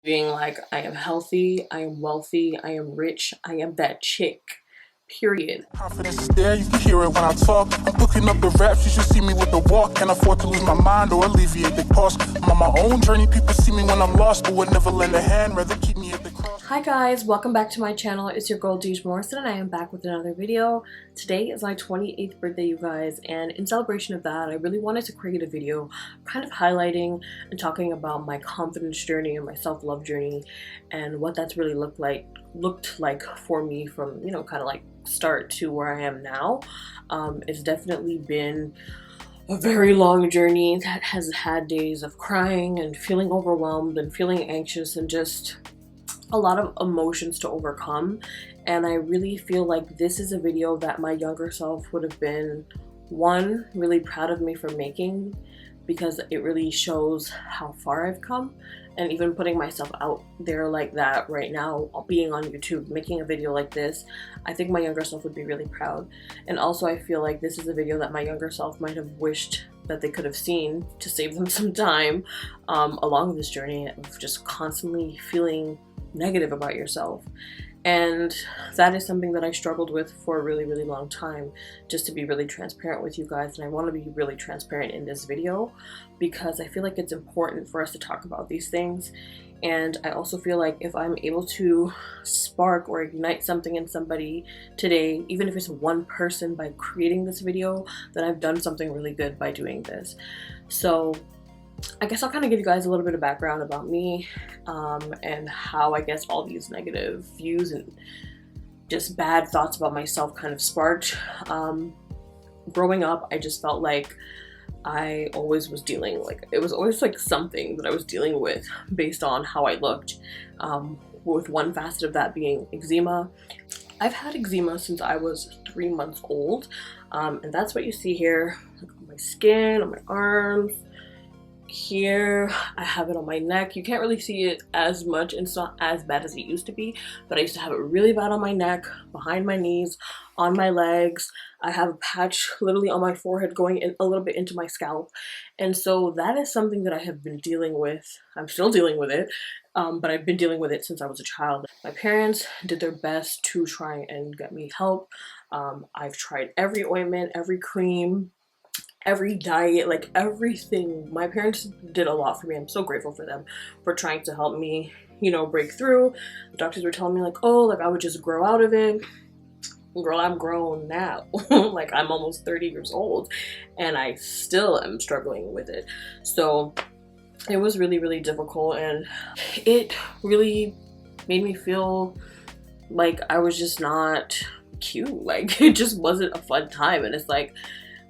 Being like, I am healthy, I am wealthy, I am rich, I am that chick. Period. Confidence is there, you can hear it when I talk. I'm booking up the raps, you should see me with the walk. Can't afford to lose my mind or alleviate the cost. I'm on my own journey, people see me when I'm lost, but would never lend a hand, rather keep me at the cross. Hi guys, welcome back to my channel. It's your girl Deej Morrison and I am back with another video. Today is my 28th birthday, you guys, and in celebration of that, I really wanted to create a video kind of highlighting and talking about my confidence journey and my self-love journey and what that's really looked like for me from, kind of like start to where I am now. It's definitely been a very long journey that has had days of crying and feeling overwhelmed and feeling anxious and just a lot of emotions to overcome. And I really feel like this is a video that my younger self would have been, one, really proud of me for making, because it really shows how far I've come. And even putting myself out there like that right now, being on YouTube, making a video like this, I think my younger self would be really proud. And also I feel like this is a video that my younger self might have wished that they could have seen to save them some time along this journey of just constantly feeling negative about yourself. And that is something that I struggled with for a really, really long time, just to be really transparent with you guys. And I want to be really transparent in this video because I feel like it's important for us to talk about these things. And I also feel like if I'm able to spark or ignite something in somebody today, even if it's one person, by creating this video, then I've done something really good by doing this. So I guess I'll kind of give you guys a little bit of background about me and how I guess all these negative views and just bad thoughts about myself kind of sparked. Growing up, I just felt like I always was dealing, like it was always like something that I was dealing with based on how I looked, with one facet of that being eczema. I've had eczema since I was 3 months old, and that's what you see here, like on my skin, on my arms. Here I have it on my neck. You can't really see it as much, and it's not as bad as it used to be, but I used to have it really bad on my neck, behind my knees, on my legs. I have a patch literally on my forehead going in a little bit into my scalp. And so that is something that I have been dealing with. I'm still dealing with it, but I've been dealing with it since I was a child. My parents did their best to try and get me help. I've tried every ointment, every cream, every diet, like everything. My parents did a lot for me. I'm so grateful for them for trying to help me, break through. The doctors were telling me like, oh, like I would just grow out of it. Girl, I'm grown now. Like I'm almost 30 years old and I still am struggling with it. So it was really, really difficult, and it really made me feel like I was just not cute. Like it just wasn't a fun time. And it's like,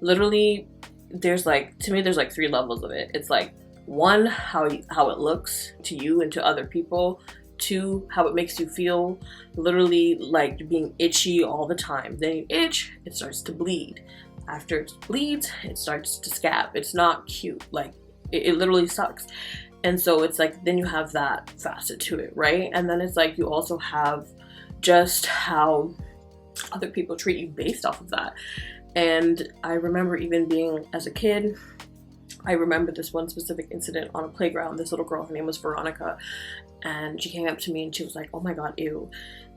literally, there's like, to me, there's like 3 levels of it. It's like, 1, how it looks to you and to other people. 2, how it makes you feel, literally like being itchy all the time. Then you itch, it starts to bleed. After it bleeds, it starts to scab. It's not cute. Like it literally sucks. And so it's like, then you have that facet to it, right? And then it's like you also have just how other people treat you based off of that. And I remember even being as a kid, I remember this one specific incident on a playground. This little girl, her name was Veronica, and she came up to me and she was like, oh my god, ew,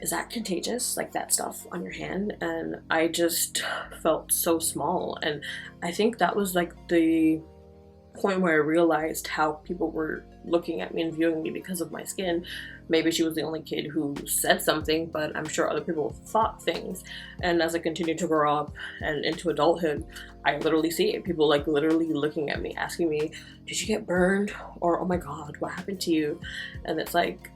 is that contagious, like that stuff on your hand? And I just felt so small. And I think that was like the point where I realized how people were looking at me and viewing me because of my skin. Maybe she was the only kid who said something, but I'm sure other people thought things. And as I continued to grow up and into adulthood, I literally see it. People like literally looking at me, asking me, did you get burned? Or, oh my god, what happened to you? And it's like,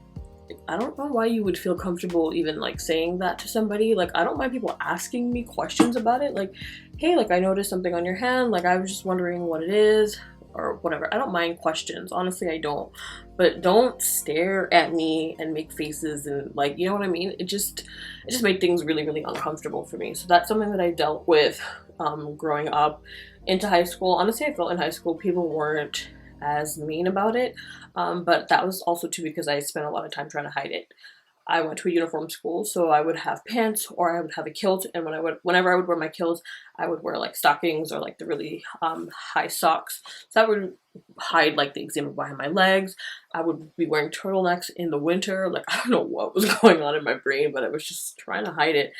I don't know why you would feel comfortable even like saying that to somebody. Like I don't mind people asking me questions about it. Like, hey, like I noticed something on your hand. Like I was just wondering what it is, or whatever. I don't mind questions. Honestly, I don't. But don't stare at me and make faces and like, you know what I mean? It just made things really, really uncomfortable for me. So that's something that I dealt with growing up into high school. Honestly, I felt in high school people weren't as mean about it. But that was also too because I spent a lot of time trying to hide it. I went to a uniform school, so I would have pants or I would have a kilt, and whenever I would wear my kilt, I would wear like stockings or like the really high socks. So that would hide like the eczema behind my legs. I would be wearing turtlenecks in the winter. Like, I don't know what was going on in my brain, but I was just trying to hide it.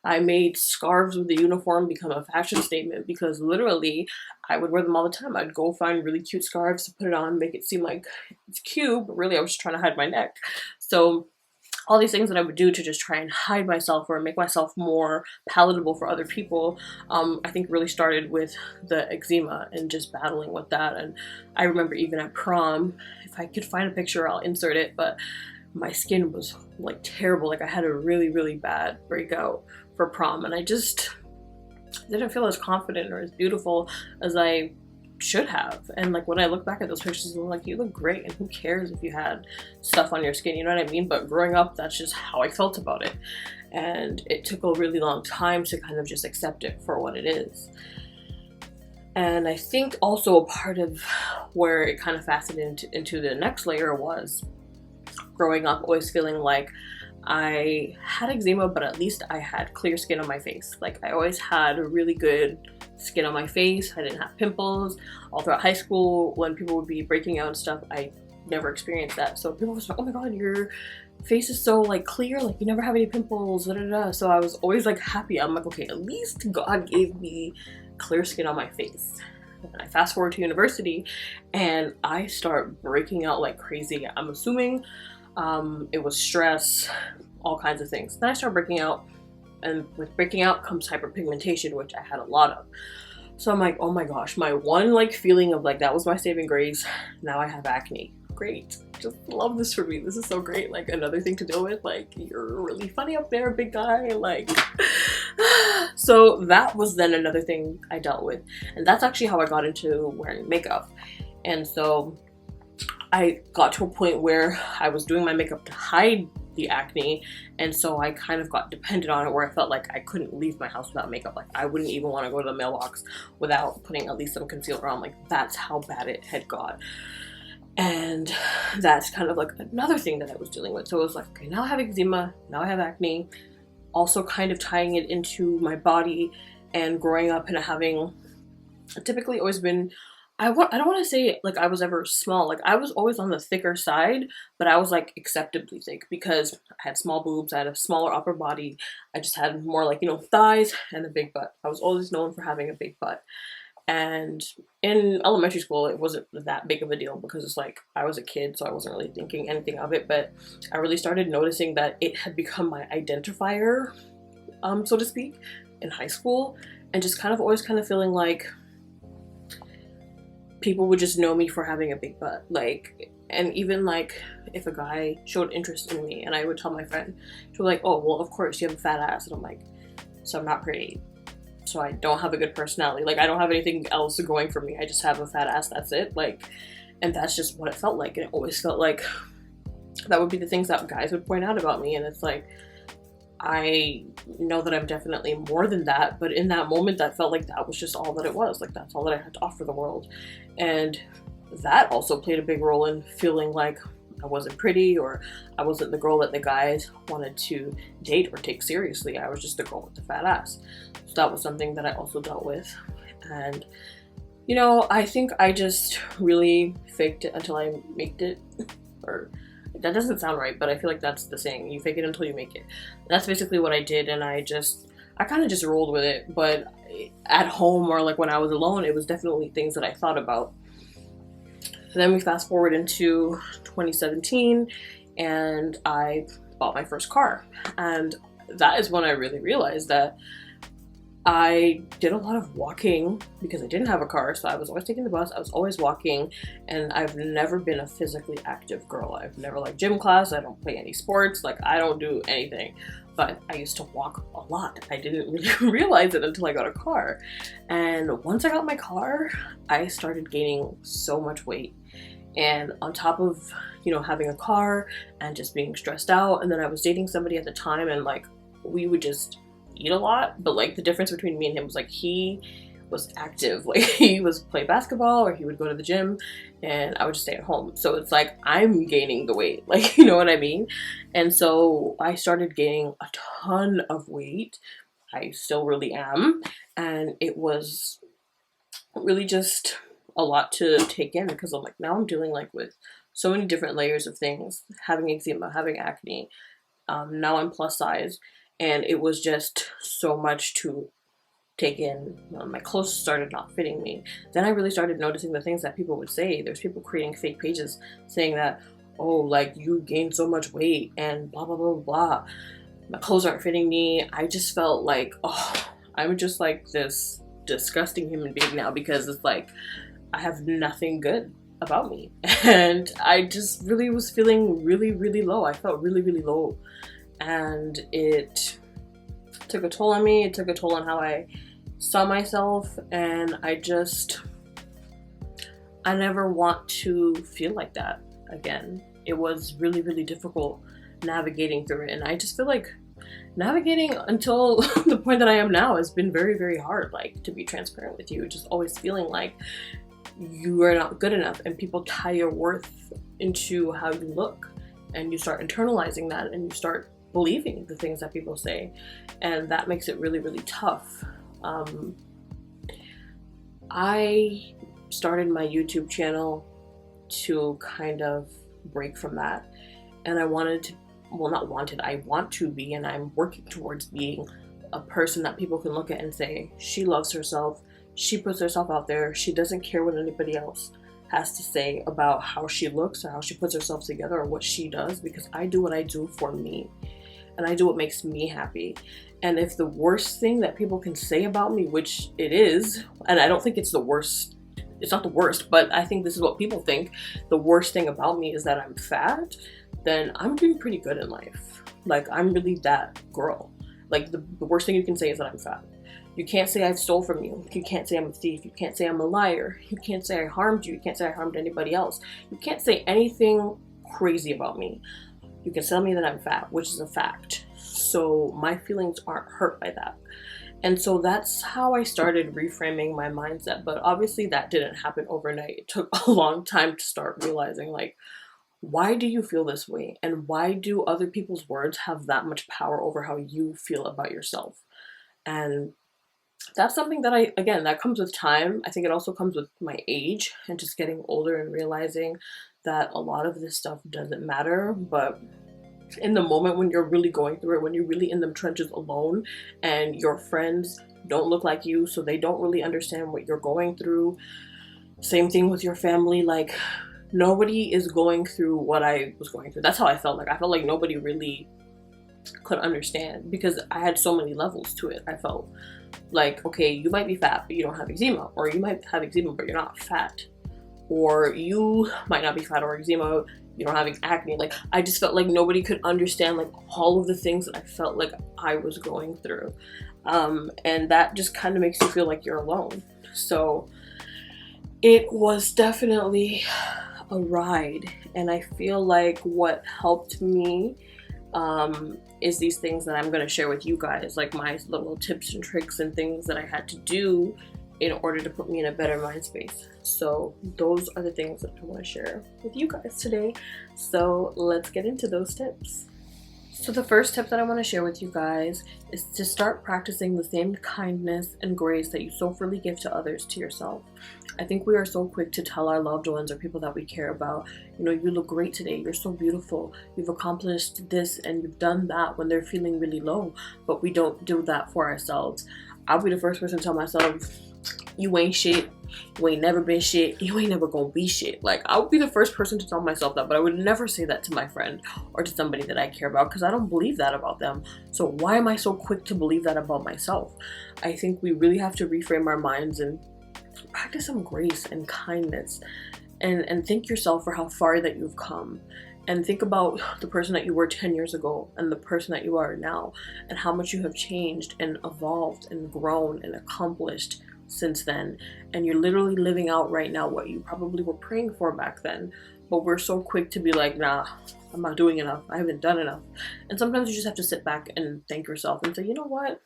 I made scarves with the uniform become a fashion statement because literally I would wear them all the time. I'd go find really cute scarves to put it on, make it seem like it's cute, but really I was just trying to hide my neck. So all these things that I would do to just try and hide myself or make myself more palatable for other people, I think really started with the eczema and just battling with that. And I remember even at prom, if I could find a picture, I'll insert it, but my skin was like terrible. Like, I had a really, really bad breakout for prom, and I just didn't feel as confident or as beautiful as I should have. And like, when I look back at those pictures, I'm like, you look great, and who cares if you had stuff on your skin, you know what I mean? But growing up, that's just how I felt about it, and it took a really long time to kind of just accept it for what it is. And I think also a part of where it kind of faceted into the next layer was growing up always feeling like I had eczema, but at least I had clear skin on my face. Like, I always had a really good skin on my face. I didn't have pimples. All throughout high school, when people would be breaking out and stuff, I never experienced that. So people were like, oh my god, your face is so like clear, like you never have any pimples, da, da, da. So I was always like happy. I'm like, okay, at least God gave me clear skin on my face. And I fast forward to university and I start breaking out like crazy. I'm assuming it was stress, all kinds of things. Then I started breaking out, and with breaking out comes hyperpigmentation, which I had a lot of. So I'm like, oh my gosh, my one like feeling of like that was my saving grace. Now I have acne. Great. Just love this for me. This is so great. Like, another thing to deal with. Like, you're really funny up there, big guy. Like, so that was then another thing I dealt with. And that's actually how I got into wearing makeup. And so I got to a point where I was doing my makeup to hide the acne, and so I kind of got dependent on it, where I felt like I couldn't leave my house without makeup. Like, I wouldn't even want to go to the mailbox without putting at least some concealer on. Like, that's how bad it had got. And that's kind of like another thing that I was dealing with. So it was like, okay, now I have eczema, now I have acne, also kind of tying it into my body and growing up and having typically always been, I don't want to say like I was ever small. Like, I was always on the thicker side, but I was like acceptably thick because I had small boobs, I had a smaller upper body, I just had more like, you know, thighs and a big butt. I was always known for having a big butt. And in elementary school, it wasn't that big of a deal because it's like I was a kid, so I wasn't really thinking anything of it. But I really started noticing that it had become my identifier, so to speak, in high school, and just kind of always kind of feeling like people would just know me for having a big butt. Like, and even like if a guy showed interest in me and I would tell my friend, she'd be like, oh, well, of course you have a fat ass. And I'm like, so I'm not pretty. So I don't have a good personality. Like, I don't have anything else going for me. I just have a fat ass, that's it. Like, and that's just what it felt like. And it always felt like that would be the things that guys would point out about me. And it's like, I know that I'm definitely more than that, but in that moment that felt like that was just all that it was. Like, that's all that I had to offer the world. And that also played a big role in feeling like I wasn't pretty, or I wasn't the girl that the guys wanted to date or take seriously. I was just the girl with the fat ass. So that was something that I also dealt with. And, you know, I think I just really faked it until I made it. Or, that doesn't sound right, but I feel like that's the saying. You fake it until you make it. That's basically what I did, and I kind of just rolled with it. But at home, or like when I was alone, it was definitely things that I thought about. Then we fast forward into 2017, and I bought my first car. And that is when I really realized that I did a lot of walking because I didn't have a car, so I was always taking the bus, I was always walking, and I've never been a physically active girl. I've never liked gym class, I don't play any sports, like I don't do anything. But I used to walk a lot. I didn't really realize it until I got a car. And once I got my car, I started gaining so much weight. And on top of, you know, having a car and just being stressed out, and then I was dating somebody at the time, and like we would just eat a lot, but like the difference between me and him was like he was active. Like he was play basketball or he would go to the gym, and I would just stay at home. So it's like I'm gaining the weight, like, you know what I mean? And so I started gaining a ton of weight. I still really am, and it was really just a lot to take in, because I'm like, now I'm dealing like with so many different layers of things, having eczema, having acne, now I'm plus size, and it was just so much to take in. My clothes started not fitting me. Then I really started noticing the things that people would say. There's people creating fake pages saying that, oh, like, you gained so much weight and blah blah blah blah. My clothes aren't fitting me. I just felt like, oh, I'm just like this disgusting human being now, because it's like I have nothing good about me. And I just really was feeling really, really low. I felt really, really low. And it took a toll on me. It took a toll on how I saw myself. And I never want to feel like that again. It was really, really difficult navigating through it. And I just feel like navigating until the point that I am now has been very, very hard. Like, to be transparent with you, just always feeling like you are not good enough, and people tie your worth into how you look, and you start internalizing that, and you start believing the things that people say, and that makes it really, really tough. I started my YouTube channel to kind of break from that, and I wanted to, well, not wanted, I want to be, and I'm working towards being a person that people can look at and say, she loves herself, she puts herself out there, she doesn't care what anybody else has to say about how she looks or how she puts herself together or what she does, because I do what I do for me, and I do what makes me happy. And if the worst thing that people can say about me, which it is, and I don't think it's the worst, it's not the worst, but I think this is what people think, the worst thing about me is that I'm fat, then I'm doing pretty good in life. Like, I'm really that girl. Like, the worst thing you can say is that I'm fat. You can't say I've stole from you. You can't say I'm a thief. You can't say I'm a liar. You can't say I harmed you. You can't say I harmed anybody else. You can't say anything crazy about me. You can tell me that I'm fat, which is a fact. So my feelings aren't hurt by that. And so that's how I started reframing my mindset. But obviously that didn't happen overnight. It took a long time to start realizing, like, why do you feel this way? And why do other people's words have that much power over how you feel about yourself? And that's something that that comes with time. I think it also comes with my age and just getting older and realizing that a lot of this stuff doesn't matter. But in the moment when you're really going through it, when you're really in the trenches alone and your friends don't look like you, so they don't really understand what you're going through. Same thing with your family. Like, nobody is going through what I was going through. That's how I felt. Like, I felt like nobody really could understand, because I had so many levels to it. I felt like, okay, you might be fat, but you don't have eczema, or you might have eczema, but you're not fat, or you might not be fat or eczema, you don't have acne. Like, I just felt like nobody could understand, like, all of the things that I felt like I was going through. And that just kind of makes you feel like you're alone. So it was definitely a ride, and I feel like what helped me is these things that I'm going to share with you guys, like my little tips and tricks and things that I had to do in order to put me in a better mind space. So those are the things that I want to share with you guys today. So let's get into those tips. So the first tip that I want to share with you guys is to start practicing the same kindness and grace that you so freely give to others to yourself. I think we are so quick to tell our loved ones or people that we care about, you know, you look great today, you're so beautiful, you've accomplished this and you've done that, when they're feeling really low, but we don't do that for ourselves. I'll be the first person to tell myself, you ain't shit, you ain't never been shit, you ain't never gonna be shit. Like, I would be the first person to tell myself that, but I would never say that to my friend or to somebody that I care about, because I don't believe that about them. So why am I so quick to believe that about myself? I think we really have to reframe our minds and practice some grace and kindness, and thank yourself for how far that you've come, and think about the person that you were 10 years ago and the person that you are now, and how much you have changed and evolved and grown and accomplished since then. And you're literally living out right now what you probably were praying for back then. But we're so quick to be like, nah, I'm not doing enough, I haven't done enough. And sometimes you just have to sit back and thank yourself and say, you know what,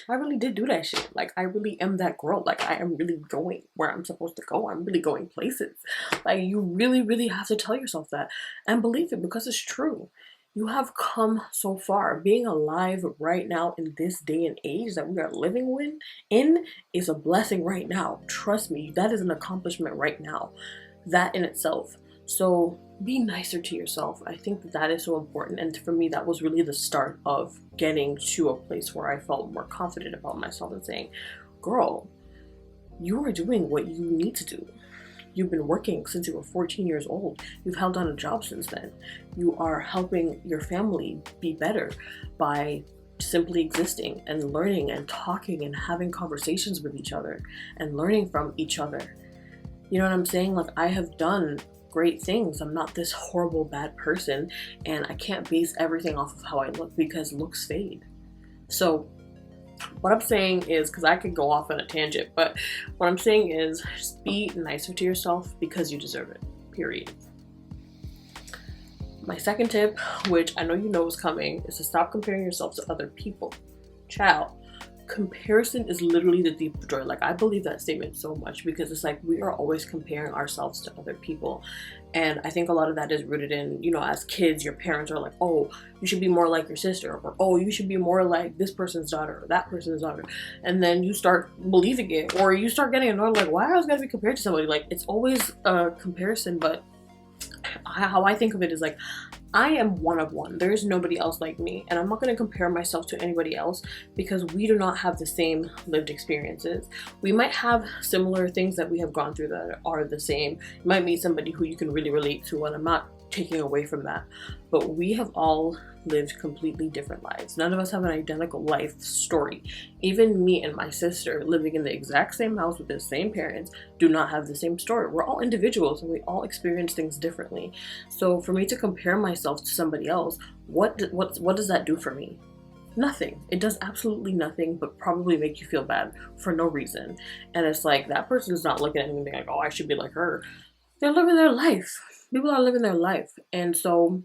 I really did do that shit. Like, I really am that girl. Like, I am really going where I'm supposed to go. I'm really going places. Like, you really, really have to tell yourself that and believe it, because it's true. You have come so far. Being alive right now in this day and age that we are living in is a blessing right now. Trust me, that is an accomplishment right now. That in itself. So be nicer to yourself. I think that that is so important, and for me that was really the start of getting to a place where I felt more confident about myself and saying, girl, you are doing what you need to do. You've been working since you were 14 years old. You've held down a job since then. You are helping your family be better by simply existing and learning and talking and having conversations with each other and learning from each other. You know what I'm saying? Like, I have done great things. I'm not this horrible bad person, and I can't base everything off of how I look, because looks fade. So what I'm saying is, because I could go off on a tangent, but what I'm saying is just be nicer to yourself because you deserve it, period. My second tip, which I know you know is coming, is to stop comparing yourself to other people. Child, comparison is literally the thief of joy. Like, I believe that statement so much, because it's like we are always comparing ourselves to other people. And I think a lot of that is rooted in, you know, as kids, your parents are like, oh, you should be more like your sister, or oh, you should be more like this person's daughter or that person's daughter. And then you start believing it, or you start getting annoyed, like, why I was gonna be compared to somebody? Like, it's always a comparison. But how I think of it is like, I am one of one. There is nobody else like me, and I'm not going to compare myself to anybody else, because we do not have the same lived experiences. We might have similar things that we have gone through that are the same. You might meet somebody who you can really relate to, and I'm not taking away from that, but we have all lived completely different lives. None of us have an identical life story. Even me and my sister, living in the exact same house with the same parents, do not have the same story. We're all individuals, and we all experience things differently. So for me to compare myself to somebody else, what does that do for me? Nothing. It does absolutely nothing, but probably make you feel bad for no reason. And it's like, that person's not looking at me and being like, oh, I should be like her. They're living their life. People are living their life. And so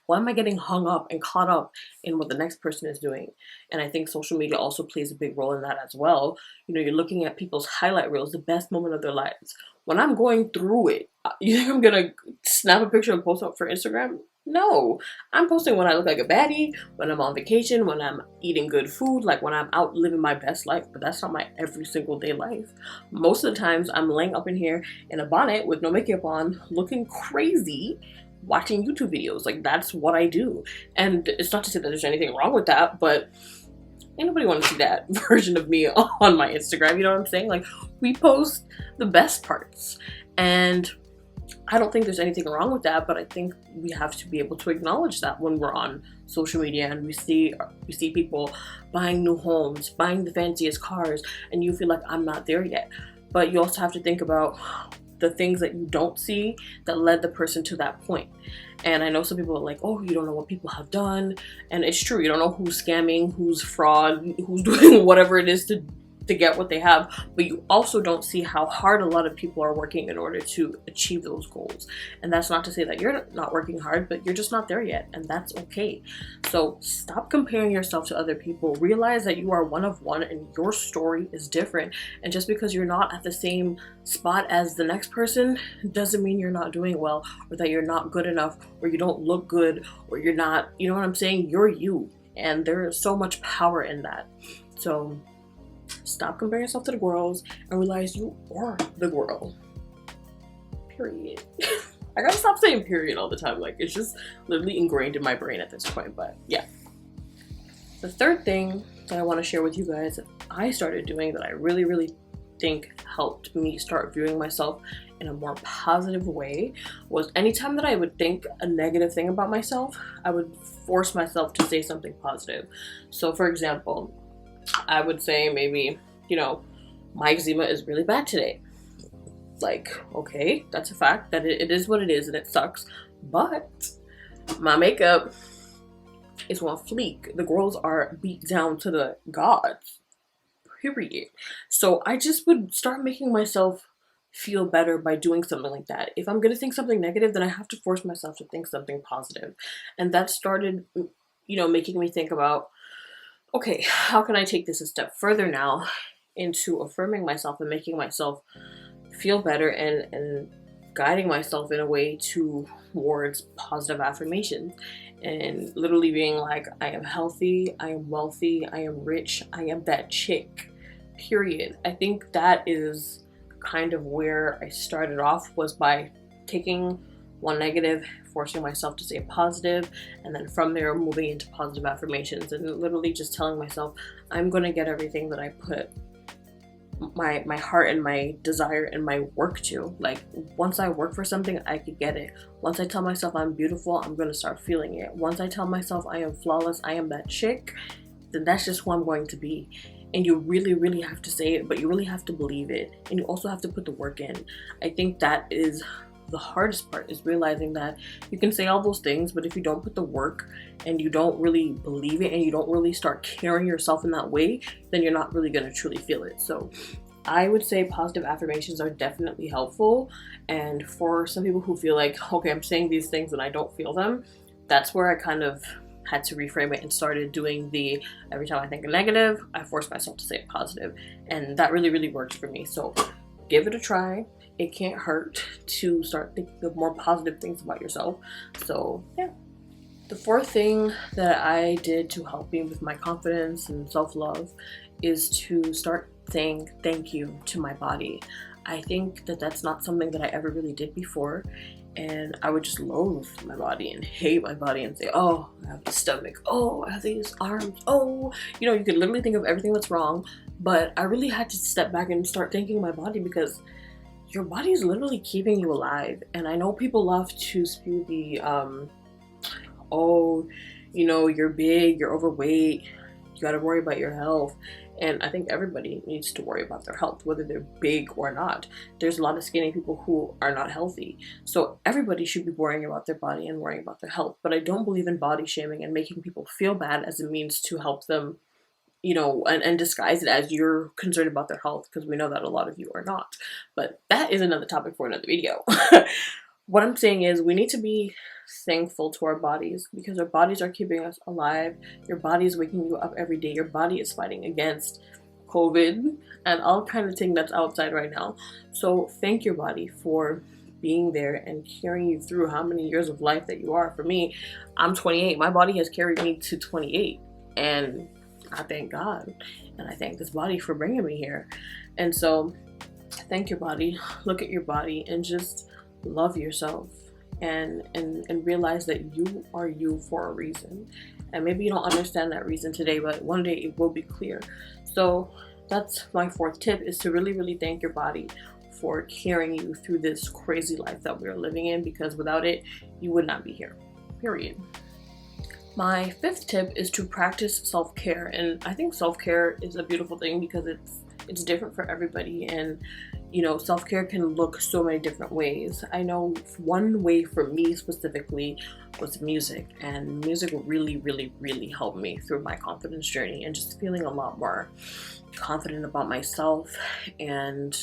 why am I getting hung up and caught up in what the next person is doing? And I think social media also plays a big role in that as well. You know, you're looking at people's highlight reels, the best moment of their lives. When I'm going through it, you think I'm gonna snap a picture and post up for Instagram? No, I'm posting when I look like a baddie, when I'm on vacation, when I'm eating good food, like when I'm out living my best life. But that's not my every single day life. Most of the times I'm laying up in here in a bonnet with no makeup on, looking crazy, watching YouTube videos. Like, that's what I do. And it's not to say that there's anything wrong with that, but ain't nobody want to see that version of me on my Instagram. You know what I'm saying? Like, we post the best parts, and I don't think there's anything wrong with that, but I think we have to be able to acknowledge that when we're on social media and we see people buying new homes, buying the fanciest cars, and you feel like, I'm not there yet. But you also have to think about the things that you don't see that led the person to that point. And I know some people are like, oh, you don't know what people have done. And it's true, you don't know who's scamming, who's fraud, who's doing whatever it is to get what they have, but you also don't see how hard a lot of people are working in order to achieve those goals. And that's not to say that you're not working hard, but you're just not there yet, and that's okay. So stop comparing yourself to other people. Realize that you are one of one, and your story is different. And just because you're not at the same spot as the next person doesn't mean you're not doing well, or that you're not good enough, or you don't look good, or you're not, you know what I'm saying? You're you, and there is so much power in that. So stop comparing yourself to the girls and realize you are the girl. Period. I gotta stop saying period all the time. Like, it's just literally ingrained in my brain at this point. But yeah. The third thing that I want to share with you guys that I started doing that I really, really think helped me start viewing myself in a more positive way was anytime that I would think a negative thing about myself, I would force myself to say something positive. So for example, I would say maybe, you know, my eczema is really bad today. Like, okay, that's a fact, that it is what it is and it sucks, but my makeup is on fleek. The girls are beat down to the gods, period. So I just would start making myself feel better by doing something like that. If I'm gonna think something negative, then I have to force myself to think something positive. And that started, you know, making me think about, Okay, how can I take this a step further now into affirming myself and making myself feel better and guiding myself in a way towards positive affirmations and literally being like, I am healthy, I am wealthy, I am rich, I am that chick, period. I think that is kind of where I started off, was by taking one negative, forcing myself to say a positive, and then from there moving into positive affirmations and literally just telling myself I'm gonna get everything that I put my heart and my desire and my work to. Like, once I work for something, I could get it. Once I tell myself I'm beautiful, I'm gonna start feeling it. Once I tell myself I am flawless, I am that chick, then that's just who I'm going to be. And you really have to say it, but you really have to believe it, and you also have to put the work in. I think that is the hardest part, is realizing that you can say all those things, but if you don't put the work and you don't really believe it and you don't really start carrying yourself in that way, then you're not really going to truly feel it. So I would say positive affirmations are definitely helpful. And for some people who feel like, okay, I'm saying these things and I don't feel them, that's where I kind of had to reframe it and started doing the, every time I think a negative, I force myself to say a positive. And that really works for me. So give it a try. It can't hurt to start thinking of more positive things about yourself. So yeah. The fourth thing that I did to help me with my confidence and self-love is to start saying thank you to my body. I think that that's not something that I ever really did before, and I would just loathe my body and hate my body and say, oh, I have this stomach, oh, I have these arms, oh, you know, you could literally think of everything that's wrong. But I really had to step back and start thanking my body, because your body is literally keeping you alive. And I know people love to spew the oh, you know, you're big, you're overweight, you gotta worry about your health. And I think everybody needs to worry about their health, whether they're big or not. There's a lot of skinny people who are not healthy. So everybody should be worrying about their body and worrying about their health. But I don't believe in body shaming and making people feel bad as a means to help them, you know, and disguise it as you're concerned about their health, because we know that a lot of you are not. But that is another topic for another video. What I'm saying is, we need to be thankful to our bodies, because our bodies are keeping us alive. Your body is waking you up every day. Your body is fighting against COVID and all kind of thing that's outside right now. So thank your body for being there and carrying you through how many years of life that you are. For me, I'm 28. My body has carried me to 28, and I thank God, and I thank this body for bringing me here. And so thank your body, look at your body, and just love yourself, and realize that you are you for a reason. And maybe you don't understand that reason today, but one day it will be clear. So that's my fourth tip, is to really thank your body for carrying you through this crazy life that we're living in, because without it, you would not be here, period. My fifth tip is to practice self-care. And I think self-care is a beautiful thing, because it's different for everybody, and you know, self-care can look so many different ways. I know one way for me specifically was music, and music really helped me through my confidence journey and just feeling a lot more confident about myself. And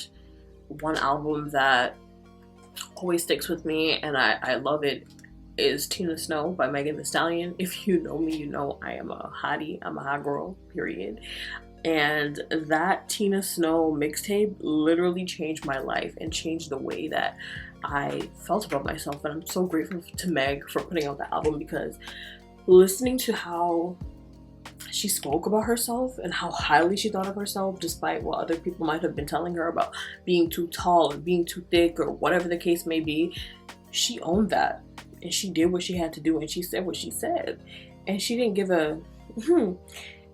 one album that always sticks with me, and I love it, is Tina Snow by Megan Thee Stallion. If you know me, you know I am a hottie. I'm a hot girl, period. And that Tina Snow mixtape literally changed my life and changed the way that I felt about myself. And I'm so grateful to Meg for putting out the album, because listening to how she spoke about herself and how highly she thought of herself, despite what other people might have been telling her about being too tall or being too thick or whatever the case may be, she owned that. And she did what she had to do, and she said what she said. And she didn't give a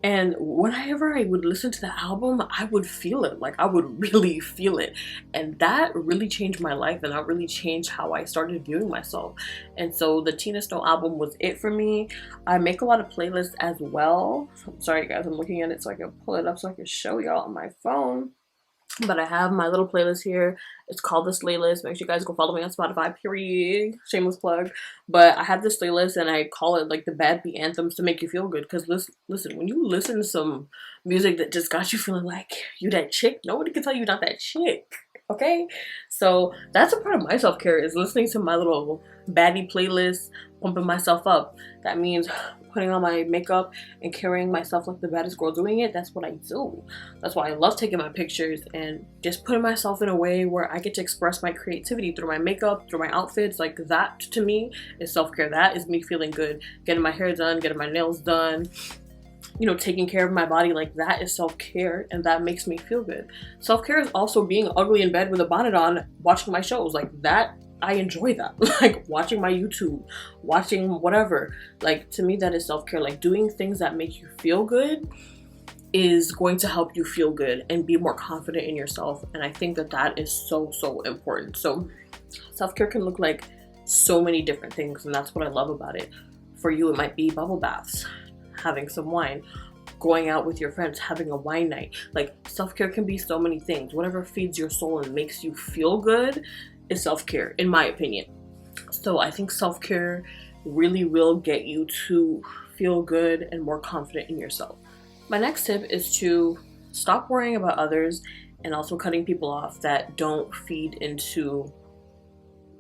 And whenever I would listen to the album, I would feel it. Like, I would really feel it. And that really changed my life, and that really changed how I started viewing myself. And so the Tina Snow album was it for me. I make a lot of playlists as well. I'm sorry guys, I'm looking at it so I can pull it up so I can show y'all on my phone. But I have my little playlist here. It's called The Slaylist. Make sure you guys go follow me on Spotify, period. Shameless plug. But I have this playlist, and I call it like the bad beat anthems to make you feel good. Because listen, when you listen to some music that just got you feeling like you that chick, nobody can tell you not that chick. Okay? So that's a part of my self-care, is listening to my little baddie playlists, pumping myself up. That means putting on my makeup and carrying myself like the baddest girl doing it. That's what I do. That's why I love taking my pictures and just putting myself in a way where I get to express my creativity through my makeup, through my outfits. Like that to me is self-care. That is me feeling good, getting my hair done, getting my nails done, you know, taking care of my body. Like that is self-care, and that makes me feel good. Self-care is also being ugly in bed with a bonnet on, watching my shows. Like that, I enjoy that. Like watching my YouTube, watching whatever. Like to me, that is self-care. Like doing things that make you feel good is going to help you feel good and be more confident in yourself. And I think that that is so important. So self-care can look like so many different things, and that's what I love about it. For you, it might be bubble baths, having some wine, going out with your friends, having a wine night. Like self-care can be so many things. Whatever feeds your soul and makes you feel good is self-care, in my opinion. So I think self-care really will get you to feel good and more confident in yourself. My next tip is to stop worrying about others and also cutting people off that don't feed into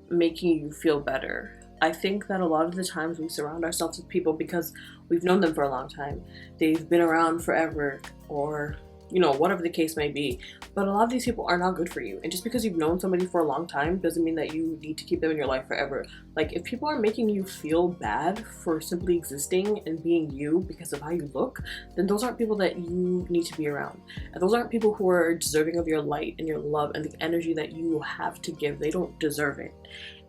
making you feel better. I think that a lot of the times we surround ourselves with people because we've known them for a long time. They've been around forever, or you know, whatever the case may be. But a lot of these people are not good for you. And just because you've known somebody for a long time doesn't mean that you need to keep them in your life forever. Like if people are making you feel bad for simply existing and being you because of how you look, then those aren't people that you need to be around. And those aren't people who are deserving of your light and your love and the energy that you have to give. They don't deserve it.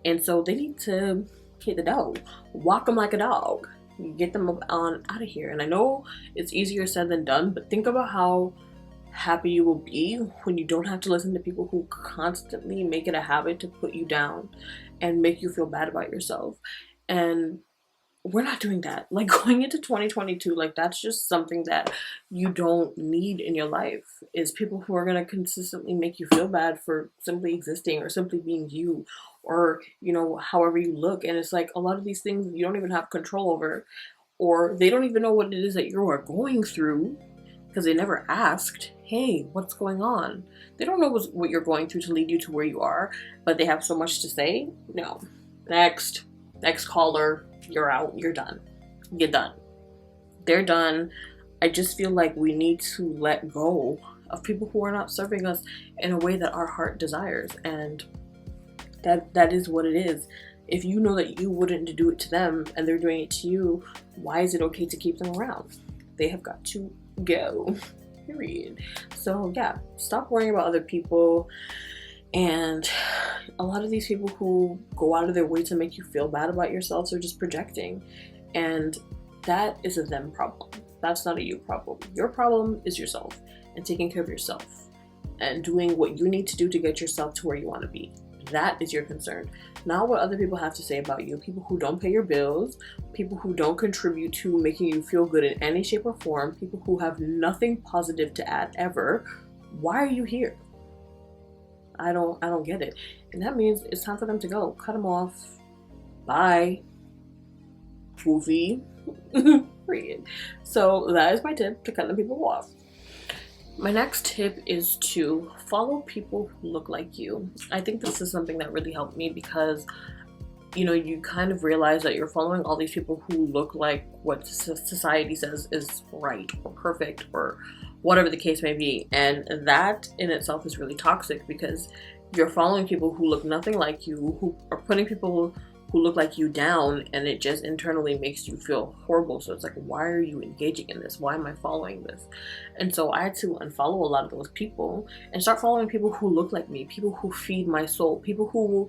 And so they need to hit the dog, walk them like a dog, get them on out of here. And I know it's easier said than done, but think about how happy you will be when you don't have to listen to people who constantly make it a habit to put you down and make you feel bad about yourself. And we're not doing that. Like going into 2022, like that's just something that you don't need in your life, is people who are going to consistently make you feel bad for simply existing or simply being you, or you know, however you look. And it's like a lot of these things you don't even have control over, or they don't even know what it is that you are going through because they never asked, hey, what's going on? They don't know what you're going through to lead you to where you are, but they have so much to say. No. Next caller, you're out, you're done. You're done. They're done. I just feel like we need to let go of people who are not serving us in a way that our heart desires. And that is what it is. If you know that you wouldn't do it to them and they're doing it to you, why is it okay to keep them around? They have got to go, period. So yeah, stop worrying about other people. And a lot of these people who go out of their way to make you feel bad about yourselves are just projecting, and that is a them problem. That's not a you problem. Your problem is yourself and taking care of yourself and doing what you need to do to get yourself to where you want to be. That is your concern, not what other people have to say about you. People who don't pay your bills, people who don't contribute to making you feel good in any shape or form, people who have nothing positive to add ever. Why are you here? I don't get it. And that means it's time for them to go. Cut them off. Bye. Goofy. Period. So that is my tip, to cut them people off. My next tip is to follow people who look like you. I think this is something that really helped me because, you know, you kind of realize that you're following all these people who look like what society says is right or perfect or whatever the case may be. And that in itself is really toxic because you're following people who look nothing like you, who are putting people who look like you down, and it just internally makes you feel horrible. So it's like, why are you engaging in this? Why am I following this? And so I had to unfollow a lot of those people and start following people who look like me, people who feed my soul, people who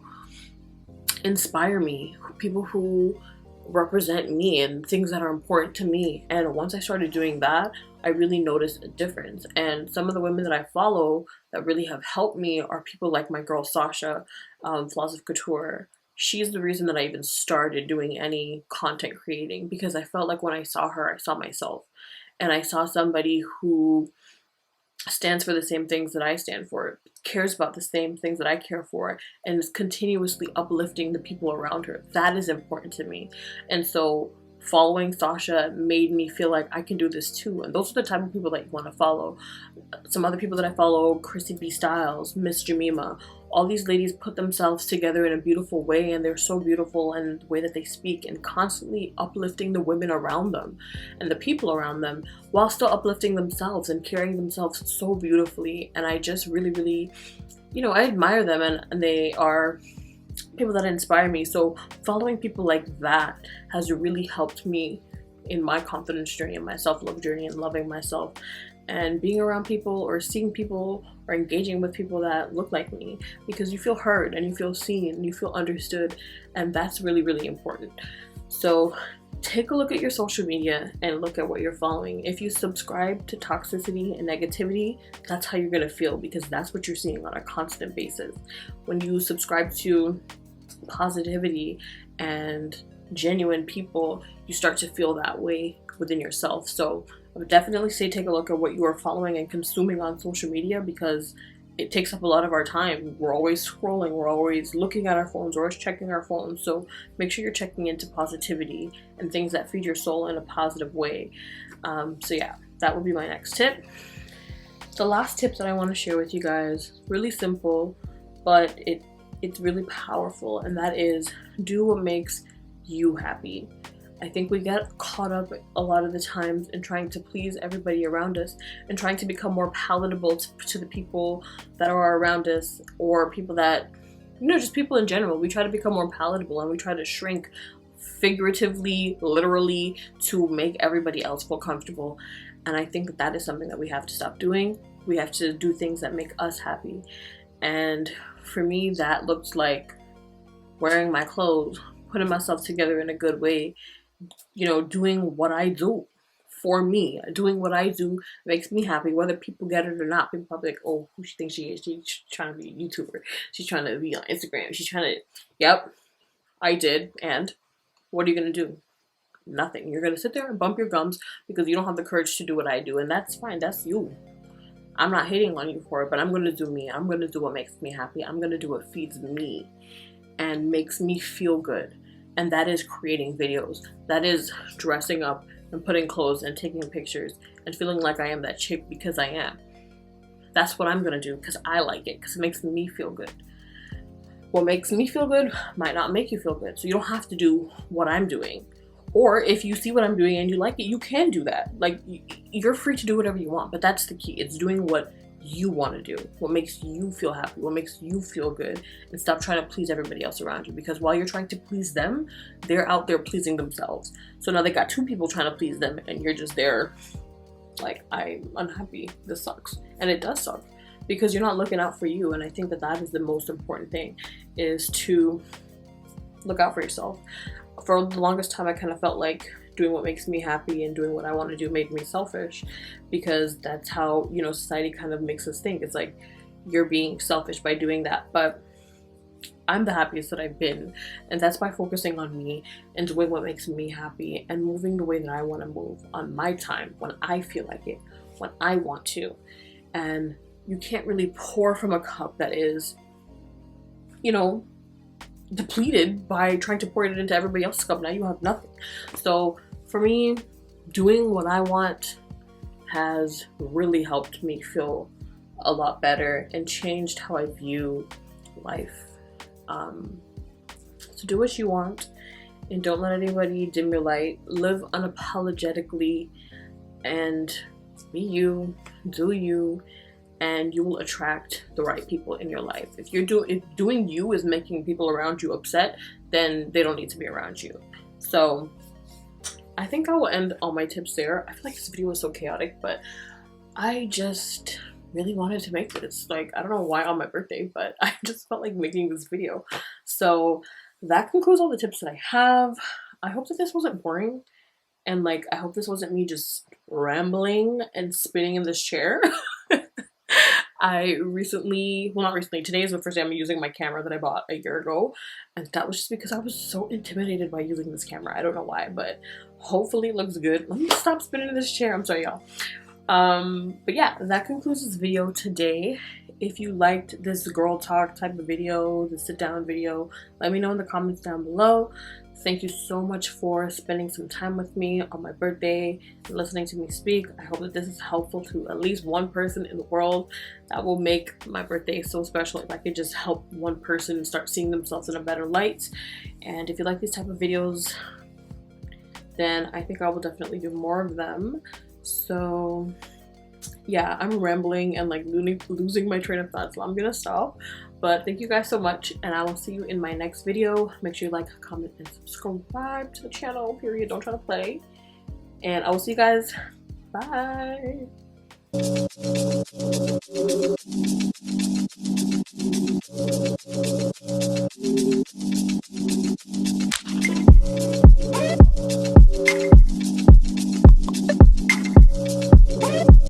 inspire me, people who represent me and things that are important to me. And once I started doing that, I really noticed a difference. And some of the women that I follow that really have helped me are people like my girl Sasha, Flaws of Couture. She's the reason that I even started doing any content creating, because I felt like when I saw her, I saw myself. And I saw somebody who stands for the same things that I stand for, cares about the same things that I care for, and is continuously uplifting the people around her. That is important to me. And so following Sasha made me feel like I can do this too. And those are the type of people that you want to follow. Some other people that I follow, Chrissy B. Styles, Miss Jamima, all these ladies put themselves together in a beautiful way, and they're so beautiful in the way that they speak, and constantly uplifting the women around them and the people around them while still uplifting themselves and carrying themselves so beautifully. And I just really, you know, I admire them, and they are people that inspire me. So following people like that has really helped me in my confidence journey and my self-love journey and loving myself, and being around people or seeing people or engaging with people that look like me, because you feel heard and you feel seen and you feel understood, and that's really important. So take a look at your social media and look at what you're following. If you subscribe to toxicity and negativity, that's how you're gonna feel, because that's what you're seeing on a constant basis. When you subscribe to positivity and genuine people, you start to feel that way within yourself. So I would definitely say take a look at what you are following and consuming on social media, because it takes up a lot of our time. We're always scrolling, we're always looking at our phones, we're always checking our phones. So make sure you're checking into positivity and things that feed your soul in a positive way. So yeah, that would be my next tip. The last tip that I want to share with you guys, really simple, but it's really powerful, and that is do what makes you happy. I think we get caught up a lot of the times in trying to please everybody around us and trying to become more palatable to the people that are around us, or people that, you know, just people in general. We try to become more palatable, and we try to shrink figuratively, literally, to make everybody else feel comfortable. And I think that is something that we have to stop doing. We have to do things that make us happy. And for me, that looks like wearing my clothes, putting myself together in a good way, you know, doing what I do for me. Doing what I do makes me happy, whether people get it or not. People probably like, oh, who she thinks she is? She's trying to be a YouTuber. She's trying to be on Instagram. She's trying to, yep, I did. And what are you going to do? Nothing. You're going to sit there and bump your gums because you don't have the courage to do what I do. And that's fine. That's you. I'm not hating on you for it, but I'm going to do me. I'm going to do what makes me happy. I'm going to do what feeds me and makes me feel good. And that is creating videos. That is dressing up and putting clothes and taking pictures and feeling like I am that chick because I am. That's what I'm gonna do because I like it, because it makes me feel good. What makes me feel good might not make you feel good. So you don't have to do what I'm doing. Or if you see what I'm doing and you like it, you can do that. Like, you're free to do whatever you want, but that's the key. It's doing what you want to do, what makes you feel happy, what makes you feel good, and stop trying to please everybody else around you, because while you're trying to please them, they're out there pleasing themselves. So now they got two people trying to please them, and you're just there like, I'm unhappy, this sucks. And it does suck, because you're not looking out for you. And I think that that is the most important thing, is to look out for yourself. For the longest time, I kind of felt like doing what makes me happy and doing what I want to do made me selfish, because that's how, you know, society kind of makes us think. It's like you're being selfish by doing that. But I'm the happiest that I've been, and that's by focusing on me and doing what makes me happy and moving the way that I want to move on my time, when I feel like it, when I want to. And you can't really pour from a cup that is, you know, depleted by trying to pour it into everybody else's cup. Now you have nothing. So for me, doing what I want has really helped me feel a lot better and changed how I view life. So do what you want and don't let anybody dim your light. Live unapologetically and be you, do you, and you will attract the right people in your life. If doing you is making people around you upset, then they don't need to be around you. So I think I will end all my tips there. I feel like this video was so chaotic, but I just really wanted to make this. Like, I don't know why on my birthday, but I just felt like making this video. So that concludes all the tips that I have. I hope that this wasn't boring, and like, I hope this wasn't me just rambling and spinning in this chair. I recently, well, not recently, today is the first day I'm using my camera that I bought a year ago, and that was just because I was so intimidated by using this camera. I don't know why, but hopefully it looks good. Let me stop spinning in this chair. I'm sorry, y'all. But yeah, that concludes this video today. If you liked this girl talk type of video, the sit down video, let me know in the comments down below. Thank you so much for spending some time with me on my birthday and listening to me speak. I hope that this is helpful to at least one person in the world. That will make my birthday so special if I could just help one person start seeing themselves in a better light. And if you like these type of videos, then I think I will definitely do more of them. So yeah, I'm rambling and like losing my train of thought, so I'm gonna stop. But thank you guys so much, and I will see you in my next video. Make sure you like, comment, and subscribe to the channel, period. Don't try to play. And I will see you guys. Bye.